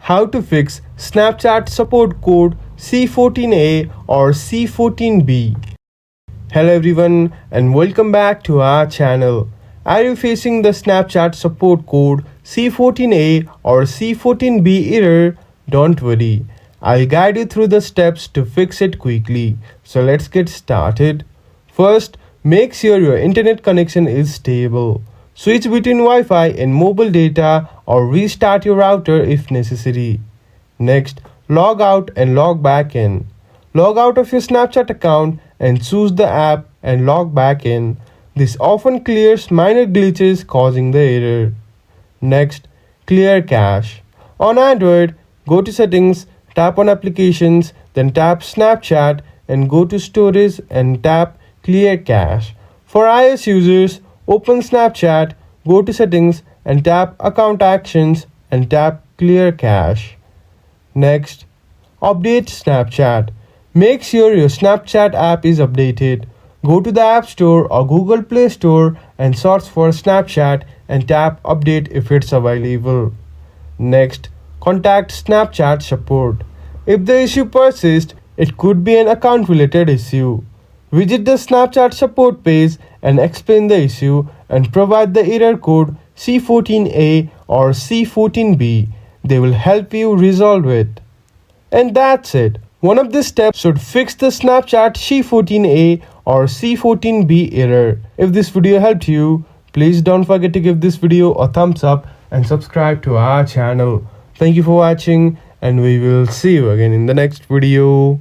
how to fix Snapchat support code C14a or C14b. Hello everyone and welcome back to our channel. Are you facing the Snapchat support code C14a or C14b error? Don't worry, I'll guide you through the steps to fix it quickly. So let's get started. First, make sure your internet connection is stable. Switch between Wi-Fi and mobile data or restart your router if necessary. Next, log out and log back in. Log out of your Snapchat account and choose the app and log back in. This often clears minor glitches causing the error. Next, clear cache. On Android, go to Settings, tap on Applications, then tap Snapchat and go to Storage and tap Clear Cache. For iOS users, open Snapchat, go to Settings and tap Account Actions and tap Clear Cache. Next, update Snapchat. Make sure your Snapchat app is updated. Go to the App Store or Google Play Store and search for Snapchat and tap Update if it's available. Next, contact Snapchat support. If the issue persists, it could be an account-related issue. Visit the Snapchat support page and explain the issue and provide the error code C14a or C14b. They will help you resolve it. And that's it. One of these steps should fix the Snapchat C14a or C14b error. If this video helped you, please don't forget to give this video a thumbs up and subscribe to our channel. Thank you for watching and we will see you again in the next video.